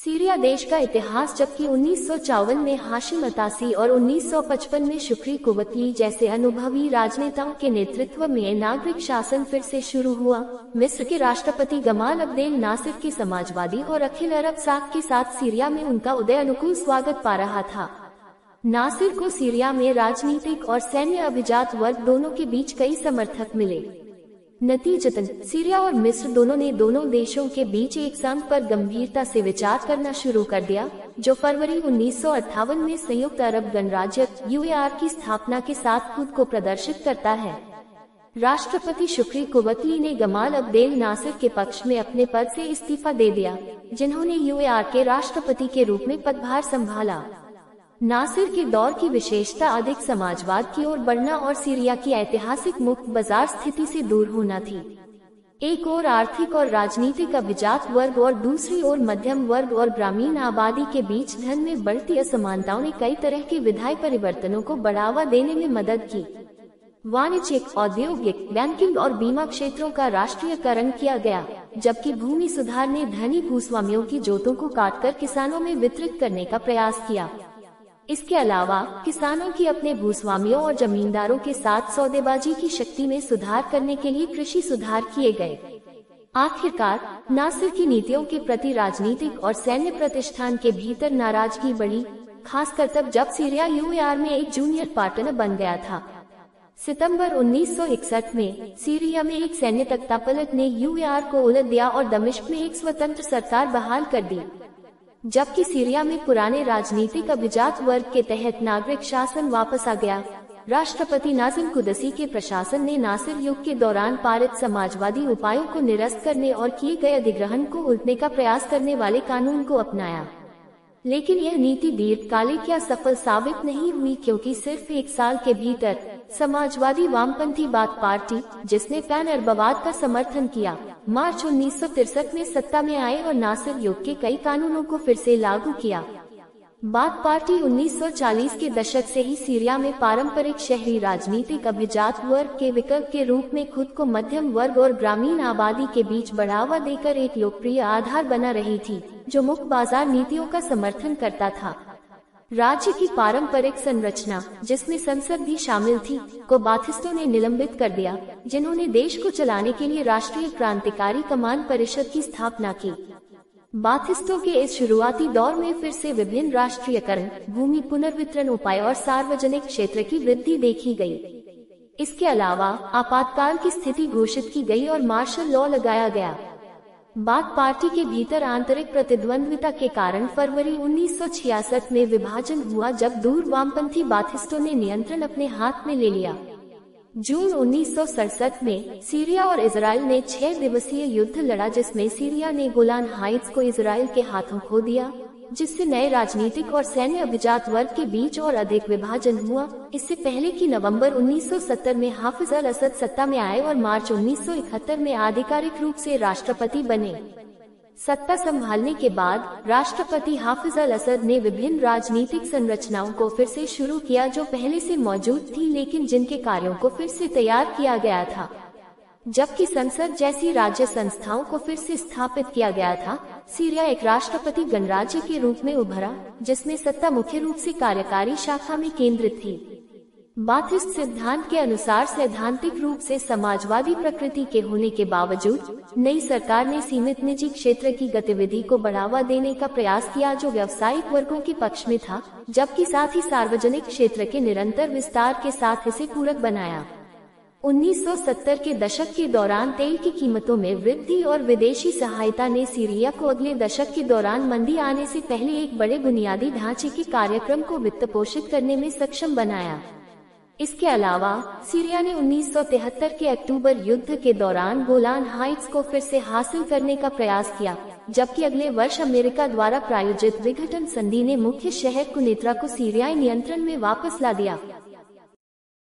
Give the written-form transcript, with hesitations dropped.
Syria देश का इतिहास। जबकि 1954 में हाशिम अतासी और 1955 में शुक्री कुवतली जैसे अनुभवी राजनेताओं के नेतृत्व में नागरिक शासन फिर से शुरू हुआ, मिस्र के राष्ट्रपति गमाल अब्देल नासिर के समाजवादी और अखिल अरब साथ के साथ सीरिया में उनका उदय अनुकूल स्वागत पा रहा था। नासिर को सीरिया में राजनीतिक और सैन्य अभिजात वर्ग दोनों के बीच कई समर्थक मिले। नतीजतन सीरिया और मिस्र दोनों ने दोनों देशों के बीच एक संघ पर गंभीरता से विचार करना शुरू कर दिया, जो फरवरी 1958 में संयुक्त अरब गणराज्य (UAR) की स्थापना के साथ खुद को प्रदर्शित करता है। राष्ट्रपति शुक्री कुवतली ने गमाल अब्देल नासिर के पक्ष में अपने पद से इस्तीफा दे दिया, जिन्होंने UAR के राष्ट्रपति के रूप में पदभार संभाला। नासिर के दौर की विशेषता अधिक समाजवाद की ओर बढ़ना और सीरिया की ऐतिहासिक मुक्त बाजार स्थिति से दूर होना थी। एक ओर आर्थिक और राजनीतिक अभिजात वर्ग और दूसरी ओर मध्यम वर्ग और ग्रामीण आबादी के बीच धन में बढ़ती असमानताओं ने कई तरह के विधायी परिवर्तनों को बढ़ावा देने में मदद की। वाणिज्यिक, औद्योगिक, बैंकिंग और बीमा क्षेत्रों का राष्ट्रीयकरण किया गया, जबकि भूमि सुधार ने धनी भूस्वामियों की जोतों को काटकर किसानों में वितरित करने का प्रयास किया। इसके अलावा किसानों की अपने भूस्वामियों और जमींदारों के साथ सौदेबाजी की शक्ति में सुधार करने के लिए कृषि सुधार किए गए। आखिरकार नासिर की नीतियों के प्रति राजनीतिक और सैन्य प्रतिष्ठान के भीतर नाराजगी बढ़ी, खासकर तब जब सीरिया UAR में एक जूनियर पार्टनर बन गया था। सितंबर 1961 में सीरिया में एक सैन्य तख्तापलट ने UAR को उलट दिया और दमिश्क में एक स्वतंत्र सरकार बहाल कर दी, जबकि सीरिया में पुराने राजनीतिक अभिजात वर्ग के तहत नागरिक शासन वापस आ गया। राष्ट्रपति नाजिम कुदसी के प्रशासन ने नासिर युग के दौरान पारित समाजवादी उपायों को निरस्त करने और किए गए अधिग्रहण को उलटने का प्रयास करने वाले कानून को अपनाया, लेकिन यह नीति दीर्घकालिक या सफल साबित नहीं हुई, क्योंकि सिर्फ एक साल के भीतर समाजवादी वामपंथी बाथ पार्टी, जिसने पैन अरबवाद का समर्थन किया, मार्च 1963 में सत्ता में आए और नासिर युग के कई कानूनों को फिर से लागू किया। बाथ पार्टी 1940 के दशक से ही सीरिया में पारंपरिक शहरी राजनीतिक अभिजात वर्ग के विकल्प के रूप में खुद को मध्यम वर्ग और ग्रामीण आबादी के बीच बढ़ावा देकर एक लोकप्रिय आधार बना रही थी, जो मुक्त बाजार नीतियों का समर्थन करता था। राज्य की पारंपरिक संरचना, जिसमें संसद भी शामिल थी, को बाथिस्टों ने निलंबित कर दिया, जिन्होंने देश को चलाने के लिए राष्ट्रीय क्रांतिकारी कमान परिषद की स्थापना की। बाथिस्टों के इस शुरुआती दौर में फिर से विभिन्न राष्ट्रीयकरण, भूमि पुनर्वितरण उपाय और सार्वजनिक क्षेत्र की वृद्धि देखी गई। इसके अलावा आपातकाल की स्थिति घोषित की गई और मार्शल लॉ लगाया गया। बाथ पार्टी के भीतर आंतरिक प्रतिद्वंद्विता के कारण फरवरी 1966 में विभाजन हुआ, जब दूर वामपंथी बाथिस्टों ने नियंत्रण अपने हाथ में ले लिया। जून 1967 में सीरिया और इजराइल ने 6 दिवसीय युद्ध लड़ा, जिसमें सीरिया ने गोलान हाइट्स को इजराइल के हाथों खो दिया, जिससे नए राजनीतिक और सैन्य अभिजात वर्ग के बीच और अधिक विभाजन हुआ। इससे पहले कि नवंबर 1970 में हाफिज अल असद सत्ता में आए और मार्च 1971 में आधिकारिक रूप से राष्ट्रपति बने। सत्ता संभालने के बाद राष्ट्रपति हाफिज अल असद ने विभिन्न राजनीतिक संरचनाओं को फिर से शुरू किया, जो पहले से मौजूद थी लेकिन जिनके कार्यों को फिर से तैयार किया गया था। जबकि संसद जैसी राज्य संस्थाओं को फिर से स्थापित किया गया था, सीरिया एक राष्ट्रपति गणराज्य के रूप में उभरा, जिसमें सत्ता मुख्य रूप से कार्यकारी शाखा में केंद्रित थी। बाथिस्ट सिद्धांत के अनुसार सैद्धांतिक रूप से समाजवादी प्रकृति के होने के बावजूद नई सरकार ने सीमित निजी क्षेत्र की गतिविधि को बढ़ावा देने का प्रयास किया, जो व्यावसायिक वर्गों के पक्ष में था, जबकि साथ ही सार्वजनिक क्षेत्र के निरंतर विस्तार के साथ इसे पूरक बनाया। 1970 के दशक के दौरान तेल की कीमतों में वृद्धि और विदेशी सहायता ने सीरिया को अगले दशक के दौरान मंदी आने से पहले एक बड़े बुनियादी ढांचे के कार्यक्रम को वित्त पोषित करने में सक्षम बनाया। इसके अलावा सीरिया ने 1973 के अक्टूबर युद्ध के दौरान गोलान हाइट्स को फिर से हासिल करने का प्रयास किया, जबकि अगले वर्ष अमेरिका द्वारा प्रायोजित विघटन संधि ने मुख्य शहर कुनेत्रा को सीरियाई नियंत्रण में वापस ला दिया।